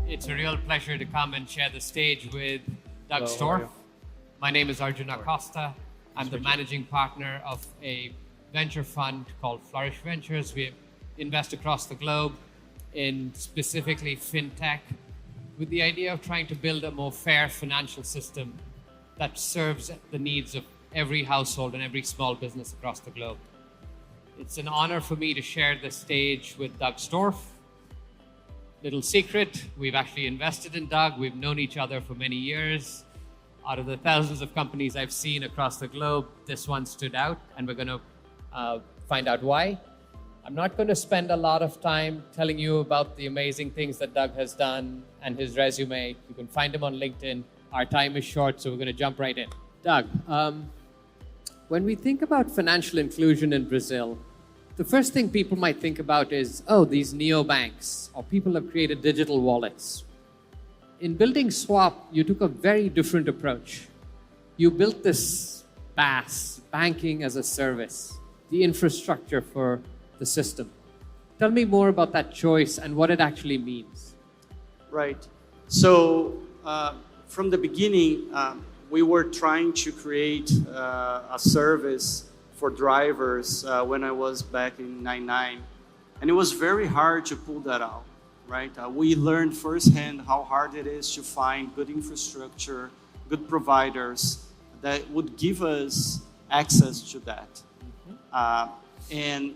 It's a real pleasure to come and share the stage with Doug Hello, how are Storf. you? My name is Arjun Acosta. I'm the managing partner of a venture fund called Flourish Ventures. We invest across the globe in specifically fintech with the idea of trying to build a more fair financial system that serves the needs of every household and every small business across the globe. It's an honor for me to share the stage with Doug Storf. Little secret, we've actually invested in Doug. We've known each other for many years. Out of the thousands of companies I've seen across the globe, this one stood out, and we're going to find out why. I'm not going to spend a lot of time telling you about the amazing things that Doug has done and his resume. You can find him on LinkedIn. Our time is short, so we're going to jump right in. Doug, when we think about financial inclusion in Brazil, the first thing people might think about is, oh, these neobanks, or people have created digital wallets. In building Swap, you took a very different approach. You built this BaaS, banking as a service, the infrastructure for the system. Tell me more about that choice and what it actually means. Right. So from the beginning, we were trying to create a service for drivers when I was back in 99. And it was very hard to pull that out, right? We learned firsthand how hard it is to find good infrastructure, good providers that would give us access to that. And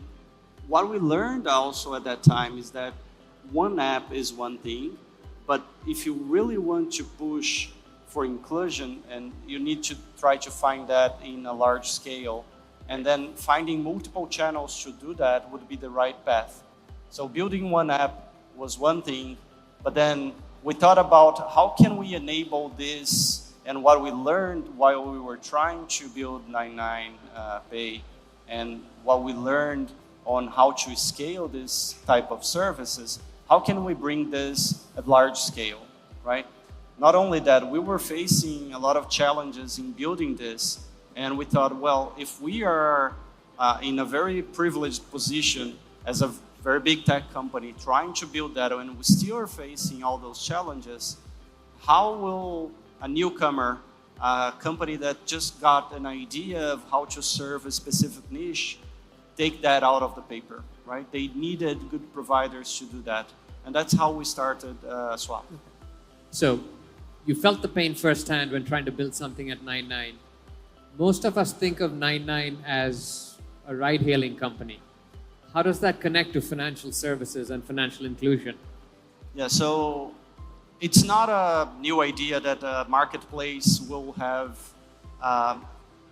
what we learned also at that time is that one app is one thing, but if you really want to push for inclusion, and you need to try to find that in a large scale, and then finding multiple channels to do that would be the right path. So building one app was one thing, but then we thought about how can we enable this, and what we learned while we were trying to build 99 Pay, and what we learned on how to scale this type of services, how can we bring this at large scale, right? Not only that, we were facing a lot of challenges in building this, and we thought, well, if we are in a very privileged position as a very big tech company trying to build that, and we still are facing all those challenges, how will a newcomer, a company that just got an idea of how to serve a specific niche, take that out of the paper, right? They needed good providers to do that. And that's how we started Swap. So you felt the pain firsthand when trying to build something at 99. Most of us think of 99 as a ride-hailing company. How does that connect to financial services and financial inclusion? Yeah, so it's not a new idea that a marketplace will have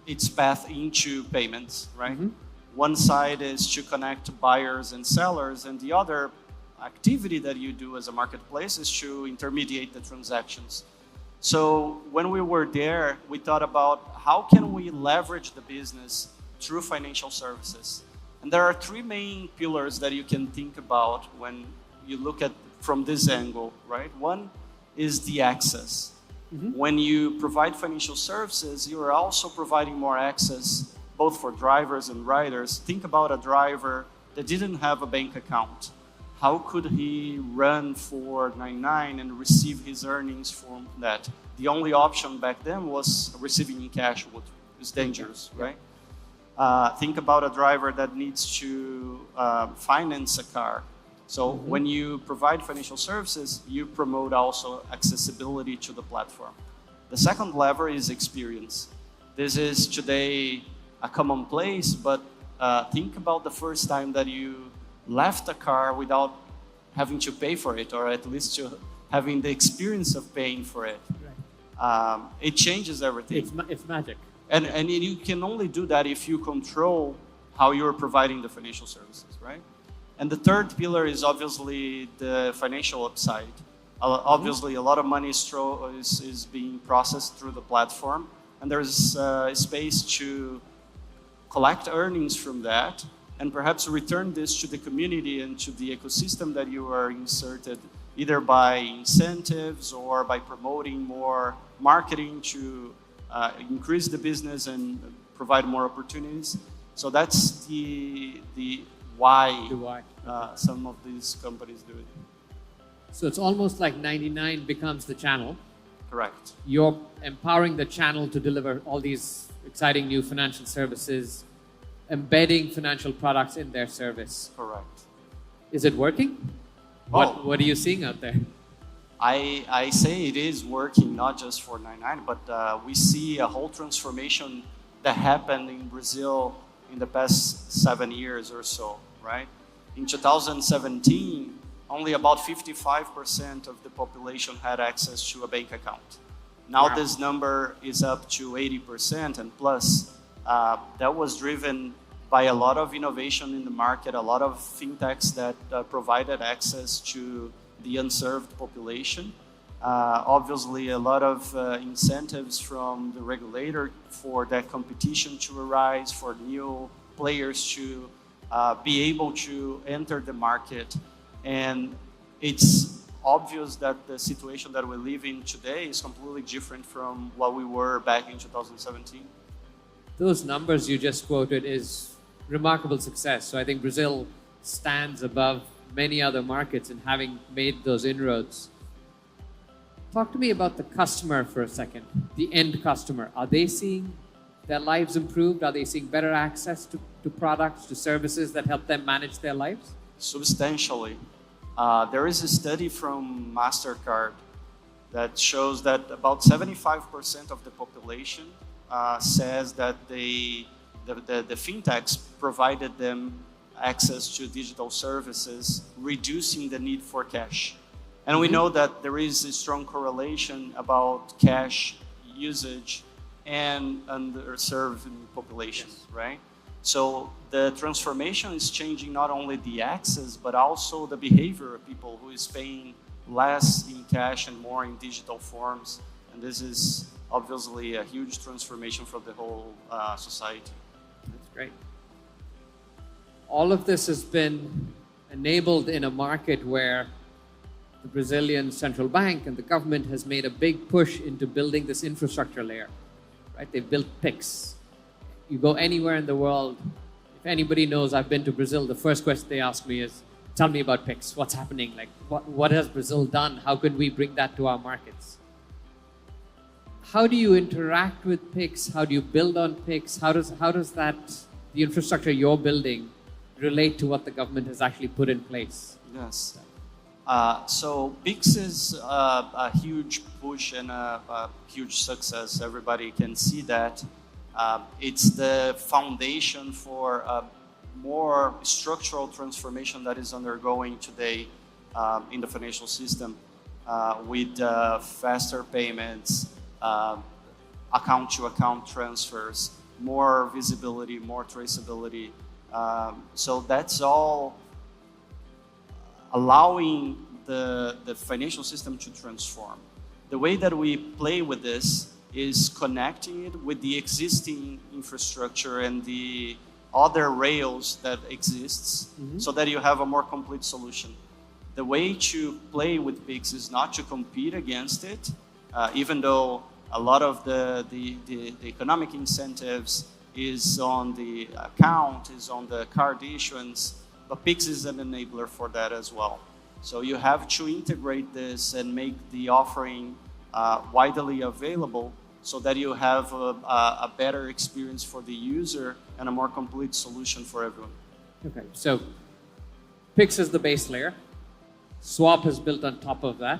its path into payments, right? Mm-hmm. One side is to connect buyers and sellers, and the other activity that you do as a marketplace is to intermediate the transactions. So when we were there, we thought about how can we leverage the business through financial services. And there are three main pillars that you can think about when you look at from this angle, right? One is the access. Mm-hmm. When you provide financial services, you are also providing more access both for drivers and riders. Think about a driver that didn't have a bank account. How could he run for 99 and receive his earnings from that? The only option back then was receiving in cash, which is dangerous, right? Think about a driver that needs to finance a car. So when you provide financial services, you promote also accessibility to the platform. The second lever is experience. This is today a commonplace, but think about the first time that you left a car without having to pay for it, or at least to having the experience of paying for it. Right. It changes everything. It's magic. And you can only do that if you control how you're providing the financial services, right? And the third pillar is obviously the financial upside. Obviously, a lot of money is being processed through the platform, and there's space to collect earnings from that, and perhaps return this to the community and to the ecosystem that you are inserted, either by incentives or by promoting more marketing to increase the business and provide more opportunities. So that's the why some of these companies do it. So it's almost like 99 becomes the channel. Correct. You're empowering the channel to deliver all these exciting new financial services, embedding financial products in their service. Correct. Is it working? Oh. What are you seeing out there? I say it is working, not just for 99, but we see a whole transformation that happened in Brazil in the past 7 years or so, right? In 2017, only about 55% of the population had access to a bank account. Now Wow. this number is up to 80% and plus. That was driven by a lot of innovation in the market, a lot of fintechs that provided access to the unserved population. Obviously, a lot of incentives from the regulator for that competition to arise, for new players to be able to enter the market. And it's obvious that the situation that we live in today is completely different from what we were back in 2017. Those numbers you just quoted is remarkable success. So I think Brazil stands above many other markets in having made those inroads. Talk to me about the customer for a second, the end customer. Are they seeing their lives improved? Are they seeing better access to products, to services that help them manage their lives? Substantially. There is a study from MasterCard that shows that about 75% of the population says that the fintechs provided them access to digital services, reducing the need for cash. And we know that there is a strong correlation about cash usage and underserved population, Yes. right? So the transformation is changing not only the access, but also the behavior of people who is paying less in cash and more in digital forms. And this is obviously a huge transformation for the whole society. That's great. All of this has been enabled in a market where the Brazilian central bank and the government has made a big push into building this infrastructure layer, right? They've built PIX. You go anywhere in the world, if anybody knows I've been to Brazil, the first question they ask me is, tell me about PIX. What's happening? Like, what has Brazil done? How can we bring that to our markets? How do you interact with PIX? How do you build on PIX? How does that, the infrastructure you're building, relate to what the government has actually put in place? Yes. So PIX is a huge push and a huge success. Everybody can see that. It's the foundation for a more structural transformation that is undergoing today in the financial system with faster payments, account-to-account transfers, more visibility, more traceability. So that's all allowing the financial system to transform. The way that we play with this is connecting it with the existing infrastructure and the other rails that exists so that you have a more complete solution. The way to play with PIX is not to compete against it, even though a lot of the economic incentives is on the account, is on the card issuance, but PIX is an enabler for that as well. So you have to integrate this and make the offering widely available so that you have a better experience for the user and a more complete solution for everyone. Okay, so PIX is the base layer. Swap is built on top of that.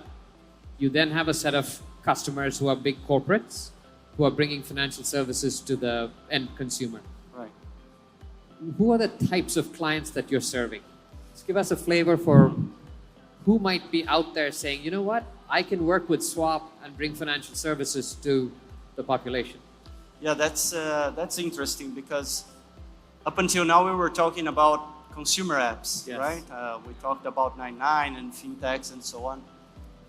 You then have a set of customers who are big corporates who are bringing financial services to the end consumer. Right. Who are the types of clients that you're serving? Just give us a flavor for who might be out there saying, you know what, I can work with Swap and bring financial services to the population. Yeah, that's interesting because up until now we were talking about consumer apps, Yes. right? We talked about 99 and fintechs and so on.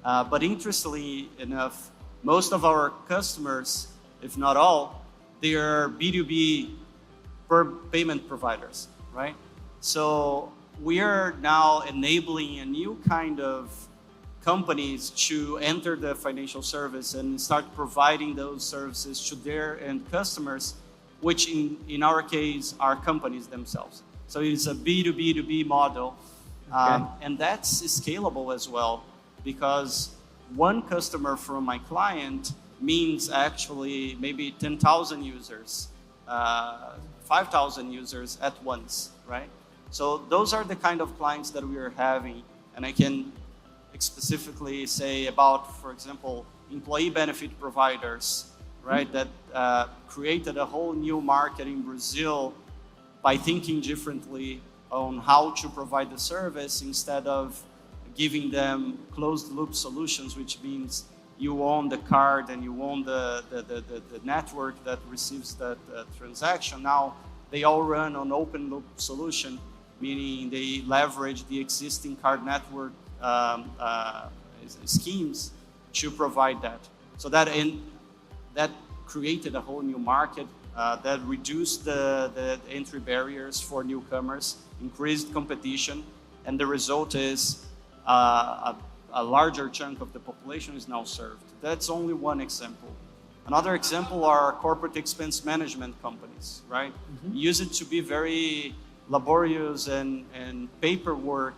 But interestingly enough, most of our customers, if not all, they are B2B payment providers, right? So we are now enabling a new kind of companies to enter the financial service and start providing those services to their end customers, which in our case are companies themselves. So it's a B2B2B model, Okay. and that's scalable as well. because one customer from my client means actually maybe 10,000 users, 5,000 users at once, right? So those are the kind of clients that we are having, and I can specifically say about, for example, employee benefit providers, right? That created a whole new market in Brazil by thinking differently on how to provide the service instead of giving them closed loop solutions, which means you own the card and you own the network that receives that transaction. Now they all run on open loop solution, meaning they leverage the existing card network schemes to provide that. So that created a whole new market that reduced the entry barriers for newcomers, increased competition, and the result is a larger chunk of the population is now served. That's only one example. Another example are corporate expense management companies, right? Mm-hmm. Used to be very laborious and paperwork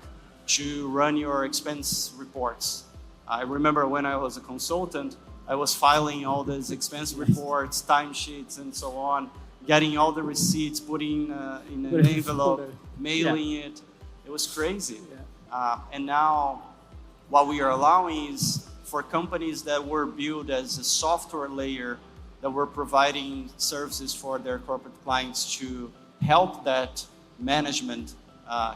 to run your expense reports. I remember when I was a consultant, I was filing all these expense reports, timesheets, and so on, getting all the receipts, putting in an envelope, mailing it. It was crazy. Yeah. And now what we are allowing is for companies that were built as a software layer that were providing services for their corporate clients to help that management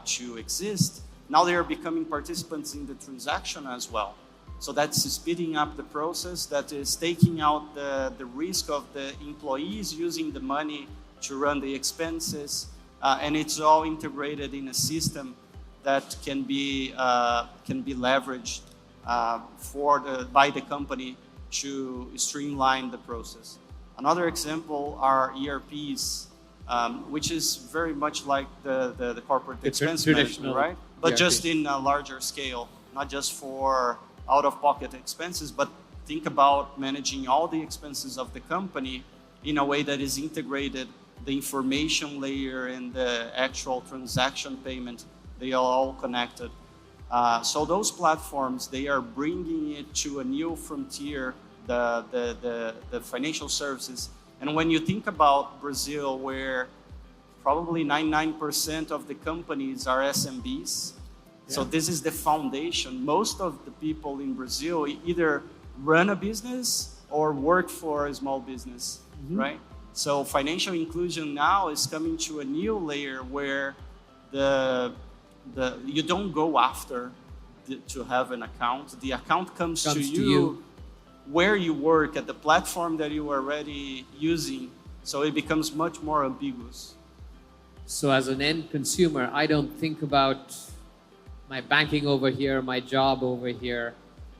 to exist. Now they are becoming participants in the transaction as well. So that's speeding up the process, that is taking out the risk of the employees using the money to run the expenses, and it's all integrated in a system that can be leveraged by the company to streamline the process. Another example are ERPs, which is very much like the corporate expense management, right? But ERP. Just in a larger scale, not just for out-of-pocket expenses, but think about managing all the expenses of the company in a way that is integrated. The information layer and the actual transaction payment, they are all connected. So those platforms, they are bringing it to a new frontier, the financial services. And when you think about Brazil, where probably 99% of the companies are SMBs, so this is the foundation. Most of the people in Brazil either run a business or work for a small business, right? So financial inclusion now is coming to a new layer where you don't go after to have an account. The account comes to you where you work, at the platform that you are already using. So it becomes much more ambiguous. So as an end consumer, I don't think about my banking over here, my job over here.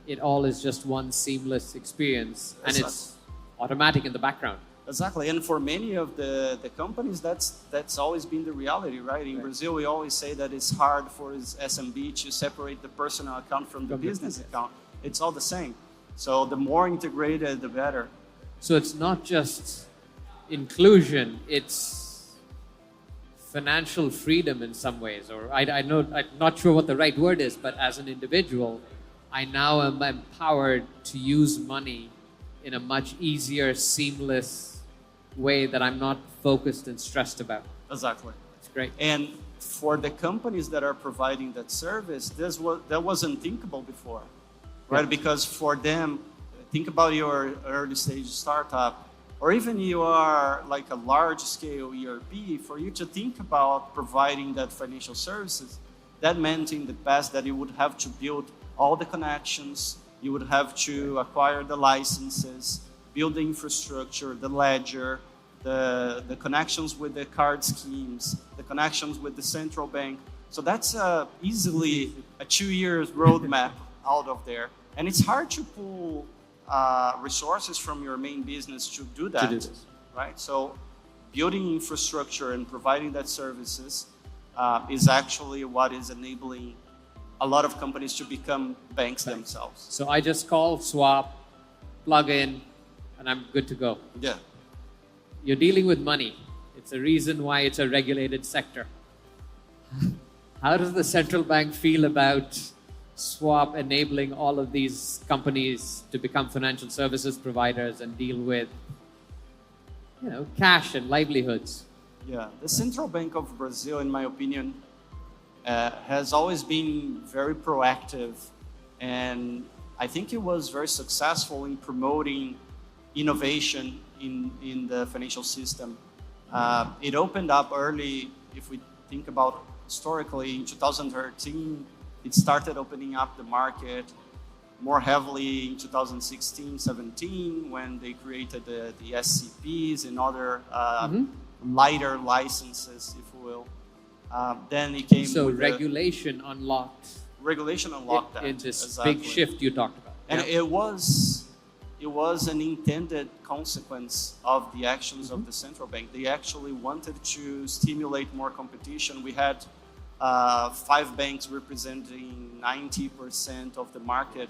It all is just one seamless experience, and it's automatic in the background. Exactly, and for many of the companies, that's always been the reality, right? In Brazil, we always say that it's hard for SMB to separate the personal account from the business account. It's all the same. So the more integrated, the better. So it's not just inclusion, it's financial freedom in some ways, or I'm not sure what the right word is, but as an individual, I now am empowered to use money in a much easier, seamless way that I'm not focused and stressed about. Exactly. It's great. And for the companies that are providing that service, that wasn't thinkable before, right? Yeah. Because for them, think about your early stage startup, or even you are like a large scale ERP, for you to think about providing that financial services, that meant in the past that you would have to build all the connections, you would have to acquire the licenses, build the infrastructure, the ledger, the connections with the card schemes, the connections with the central bank. So that's easily a 2 years roadmap out of there. And it's hard to pull resources from your main business to do that, right? So building infrastructure and providing that services is actually what is enabling a lot of companies to become banks themselves. So I just call, swap, plug in, and I'm good to go. Yeah. You're dealing with money. It's a reason why it's a regulated sector. How does the central bank feel about swap enabling all of these companies to become financial services providers and deal with, cash and livelihoods. Yeah, the Central Bank of Brazil, in my opinion, has always been very proactive, and I think it was very successful in promoting innovation in the financial system. It opened up early. If we think about historically, in 2013, it started opening up the market more heavily in 2016, 17, when they created the SCPs and other lighter licenses, if you will. Then it came So with regulation unlocked that. in this exactly. big shift you talked about. And it was an intended consequence of the actions of the central bank. They actually wanted to stimulate more competition. We had 5 banks representing 90% of the market.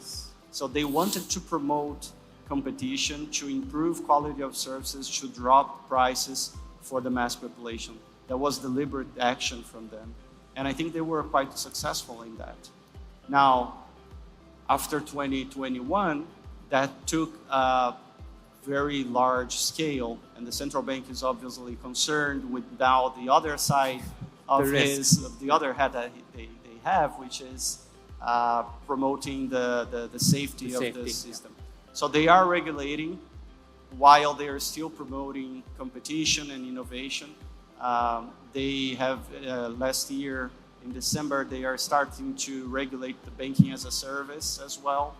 So they wanted to promote competition, to improve quality of services, to drop prices for the mass population. That was deliberate action from them. And I think they were quite successful in that. Now, after 2021, that took a very large scale, and the central bank is obviously concerned with now the other side of the other hat that they have, which is promoting the safety of the system. So they are regulating while they are still promoting competition and innovation. They have last year in December, they are starting to regulate the banking as a service as well,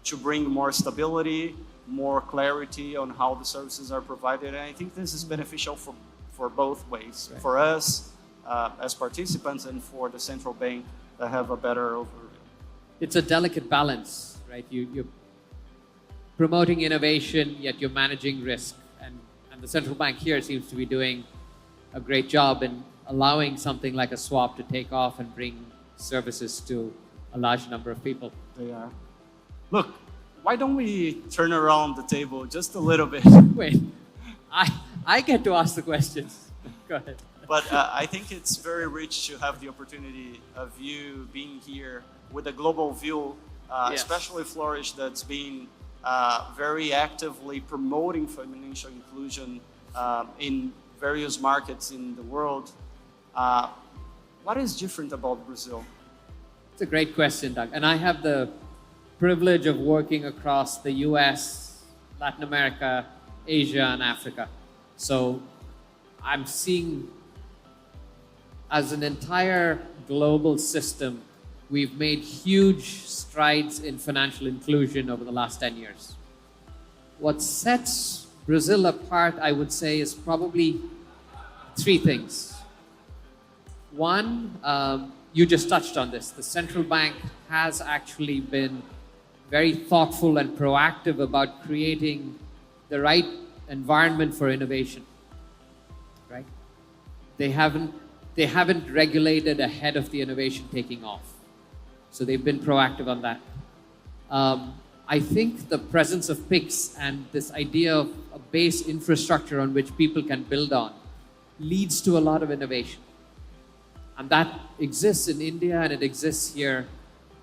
to bring more stability, more clarity on how the services are provided. And I think this is beneficial for both ways, right. For us as participants and for the central bank to have a better overview. It's a delicate balance, right? You're promoting innovation, yet you're managing risk. And the central bank here seems to be doing a great job in allowing something like a swap to take off and bring services to a large number of people. They are. Look, why don't we turn around the table just a little bit? Wait, I get to ask the questions. Go ahead. But I think it's very rich to have the opportunity of you being here with a global view, Yes. especially Flourish, that's been very actively promoting financial inclusion in various markets in the world. What is different about Brazil? It's a great question, Doug. And I have the privilege of working across the US, Latin America, Asia, and Africa. So I'm seeing, as an entire global system, we've made huge strides in financial inclusion over the last 10 years. What sets Brazil apart, I would say, is probably 3 things. One, you just touched on this. The central bank has actually been very thoughtful and proactive about creating the right environment for innovation, right? They haven't regulated ahead of the innovation taking off. So they've been proactive on that. I think the presence of PICs and this idea of a base infrastructure on which people can build on leads to a lot of innovation. And that exists in India and it exists here.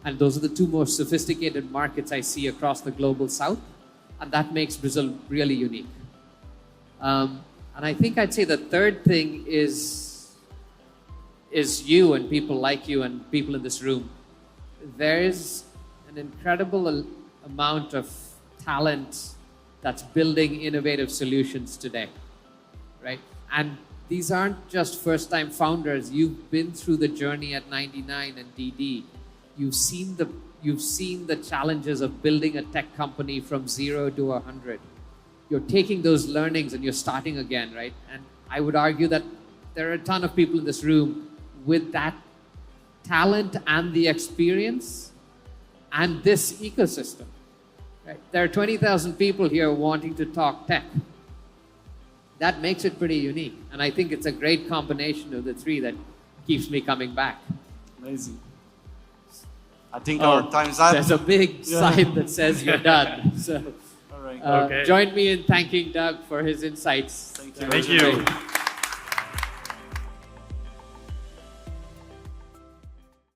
And those are the 2 most sophisticated markets I see across the global south. And that makes Brazil really unique. And I think I'd say the third thing is you and people like you and people in this room. There is an incredible amount of talent that's building innovative solutions today, right? And these aren't just first-time founders. You've been through the journey at 99 and DD. You've seen the challenges of building a tech company from 0 to 100. You're taking those learnings and you're starting again, right? And I would argue that there are a ton of people in this room with that talent and the experience and this ecosystem, right? There are 20,000 people here wanting to talk tech. That makes it pretty unique. And I think it's a great combination of the 3 that keeps me coming back. Amazing. I think our time's up. There's a big sign that says you're done. So, All right. Okay. Join me in thanking Doug for his insights. Thank you. Thank you.